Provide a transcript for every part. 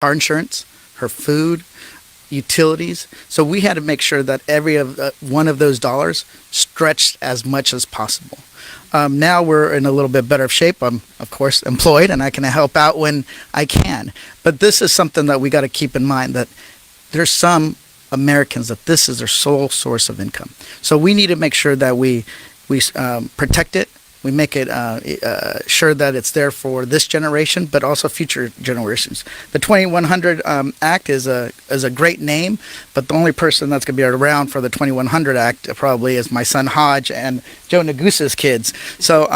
car insurance, her food, utilities. So we had to make sure that every one of those dollars stretched as much as possible. Now we're in a little bit better shape. I'm, of course, employed and I can help out when I can. But this is something that we got to keep in mind, that there's some Americans that this is their sole source of income. So we need to make sure that we protect it. We make it sure that it's there for this generation, but also future generations. The 2100 Act is a great name, but the only person that's going to be around for the 2100 Act probably is my son Hodge and Joe Nagusa's kids. So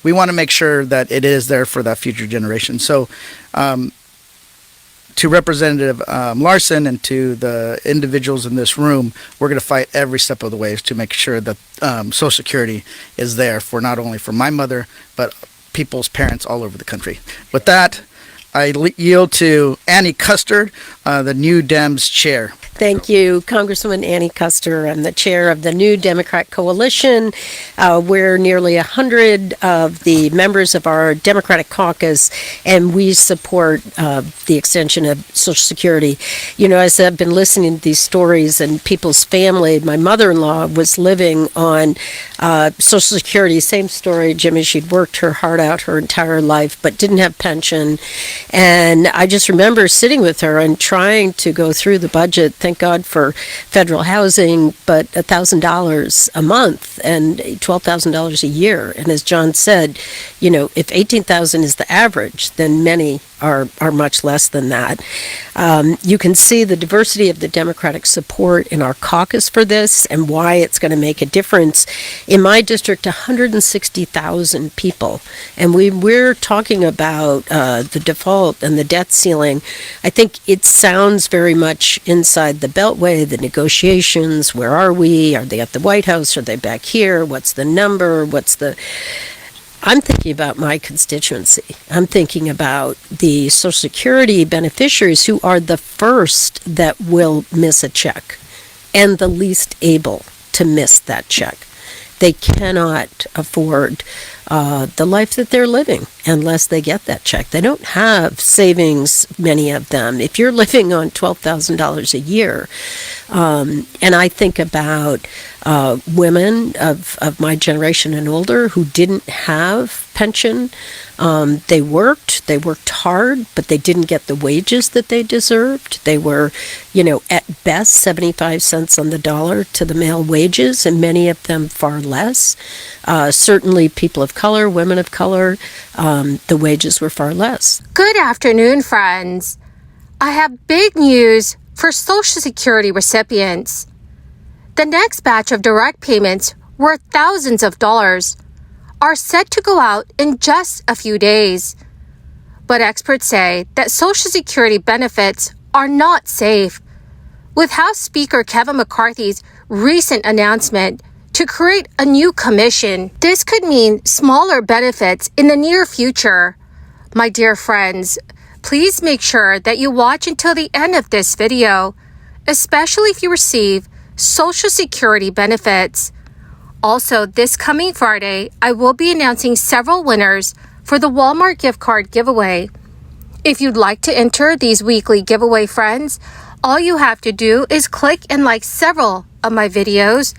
we want to make sure that it is there for that future generation. So to Representative Larson and to the individuals in this room, we're going to fight every step of the way to make sure that Social Security is there for not only for my mother, but people's parents all over the country. With that, I yield to Annie Custard, the New Dems chair. Thank you, Congresswoman Annie Custer. I'm the chair of the New Democrat Coalition. We're nearly 100 of the members of our Democratic caucus, and we support the extension of Social Security. You know, as I've been listening to these stories and people's family, my mother-in-law was living on Social Security. Same story, Jimmy. She'd worked her heart out her entire life, but didn't have pension. And I just remember sitting with her and trying to go through the budget. Thank God for federal housing, but $1,000 a month and $12,000 a year. And as John said, you know, if $18,000 is the average, then many are much less than that. You can see the diversity of the Democratic support in our caucus for this and why it's going to make a difference. In my district, 160,000 people, and we're talking about the default and the debt ceiling. I think it sounds very much inside the Beltway, the negotiations. Where are we? Are they at the White House? Are they back here? What's the number? I'm thinking about my constituency. I'm thinking about the Social Security beneficiaries who are the first that will miss a check and the least able to miss that check. They cannot afford the life that they're living unless they get that check. They don't have savings, many of them. If you're living on $12,000 a year, and I think about women of my generation and older who didn't have pension. They worked hard, but they didn't get the wages that they deserved. They were, you know, at best 75 cents on the dollar to the male wages, and many of them far less. Certainly people of color, women of color, the wages were far less. Good afternoon, friends. I have big news for Social Security recipients. The next batch of direct payments, worth thousands of dollars, are set to go out in just a few days. But experts say that Social Security benefits are not safe. With House Speaker Kevin McCarthy's recent announcement to create a new commission, this could mean smaller benefits in the near future. My dear friends, please make sure that you watch until the end of this video, especially if you receive Social Security benefits. Also, this coming Friday, I will be announcing several winners for the Walmart gift card giveaway. If you'd like to enter these weekly giveaway, friends, all you have to do is click and like several of my videos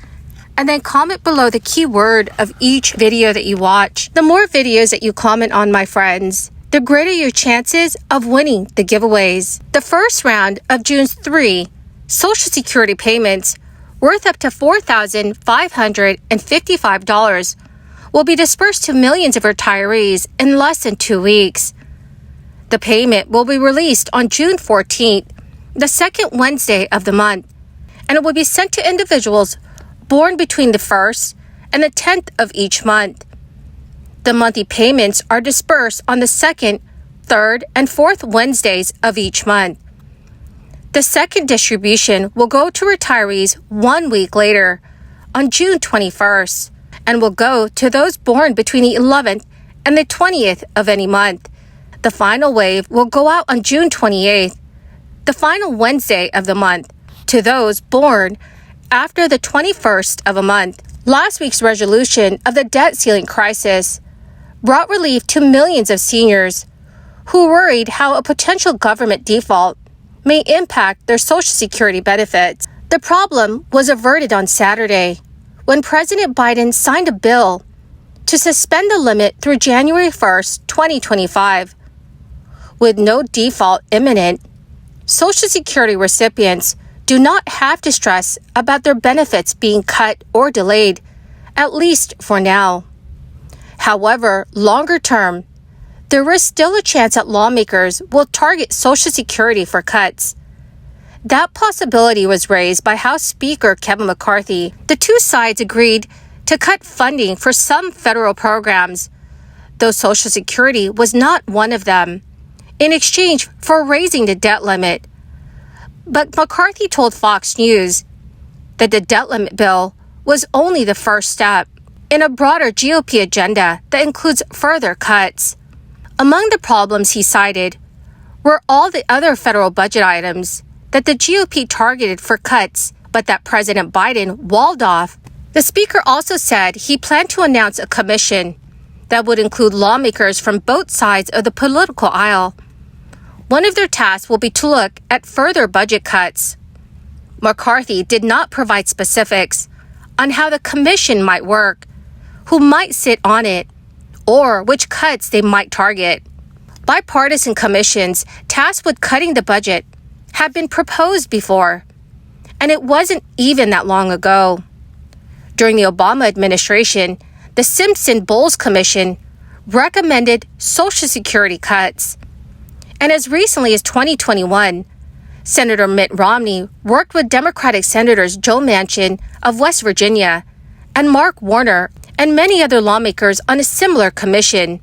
and then comment below the keyword of each video that you watch. The more videos that you comment on, my friends, the greater your chances of winning the giveaways. The first round of June's 3 Social Security payments worth up to $4,555 will be dispersed to millions of retirees in less than 2 weeks. The payment will be released on June 14th, the second Wednesday of the month, and it will be sent to individuals born between the 1st and the 10th of each month. The monthly payments are dispersed on the 2nd, 3rd, and 4th Wednesdays of each month. The second distribution will go to retirees 1 week later, on June 21st, and will go to those born between the 11th and the 20th of any month. The final wave will go out on June 28th, the final Wednesday of the month, to those born after the 21st of a month. Last week's resolution of the debt ceiling crisis brought relief to millions of seniors who worried how a potential government default may impact their Social Security benefits. The problem was averted on Saturday when President Biden signed a bill to suspend the limit through January 1st, 2025. With no default imminent, Social Security recipients do not have to stress about their benefits being cut or delayed, at least for now. However, longer term, there is still a chance that lawmakers will target Social Security for cuts. That possibility was raised by House Speaker Kevin McCarthy. The two sides agreed to cut funding for some federal programs, though Social Security was not one of them, in exchange for raising the debt limit. But McCarthy told Fox News that the debt limit bill was only the first step in a broader GOP agenda that includes further cuts. Among the problems he cited were all the other federal budget items that the GOP targeted for cuts, but that President Biden walled off. The speaker also said he planned to announce a commission that would include lawmakers from both sides of the political aisle. One of their tasks will be to look at further budget cuts. McCarthy did not provide specifics on how the commission might work, who might sit on it, or which cuts they might target. Bipartisan commissions tasked with cutting the budget have been proposed before, and it wasn't even that long ago. During the Obama administration, the Simpson-Bowles Commission recommended Social Security cuts. And as recently as 2021, Senator Mitt Romney worked with Democratic Senators Joe Manchin of West Virginia and Mark Warner and many other lawmakers on a similar commission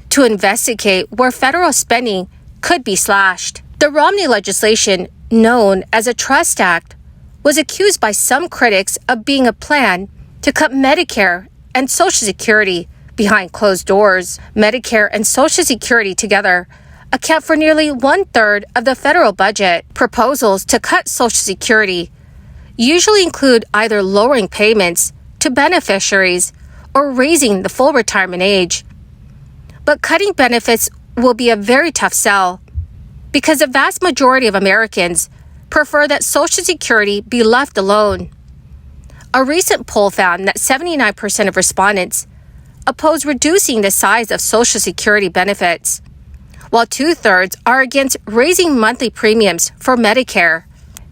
to investigate where federal spending could be slashed. The Romney legislation, known as a Trust Act, was accused by some critics of being a plan to cut Medicare and Social Security behind closed doors. Medicare and Social Security together account for nearly 1/3 of the federal budget. Proposals to cut Social Security usually include either lowering payments to beneficiaries or raising the full retirement age. But cutting benefits will be a very tough sell because the vast majority of Americans prefer that Social Security be left alone. A recent poll found that 79% of respondents oppose reducing the size of Social Security benefits, while 2/3 are against raising monthly premiums for Medicare.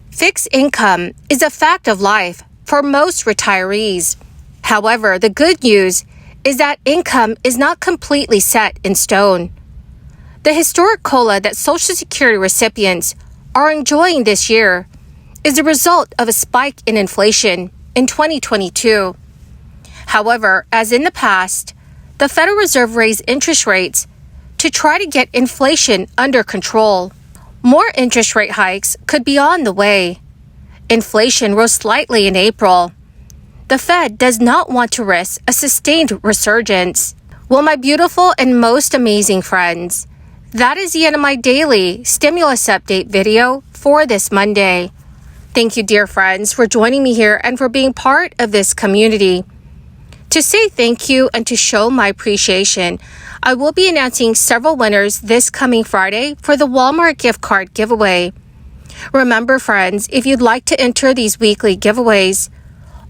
Fixed income is a fact of life for most retirees. However, the good news is that income is not completely set in stone. The historic COLA that Social Security recipients are enjoying this year is a result of a spike in inflation in 2022. However, as in the past, the Federal Reserve raised interest rates to try to get inflation under control. More interest rate hikes could be on the way. Inflation rose slightly in April. The Fed does not want to risk a sustained resurgence. Well, my beautiful and most amazing friends, that is the end of my daily stimulus update video for this Monday. Thank you, dear friends, for joining me here and for being part of this community. To say thank you and to show my appreciation, I will be announcing several winners this coming Friday for the Walmart gift card giveaway. Remember, friends, if you'd like to enter these weekly giveaways,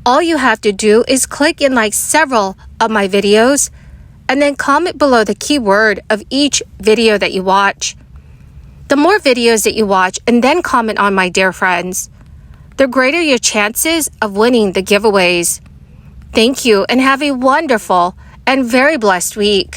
all you have to do is click and like several of my videos and then comment below the keyword of each video that you watch. The more videos that you watch and then comment on, my dear friends, the greater your chances of winning the giveaways. Thank you and have a wonderful and very blessed week.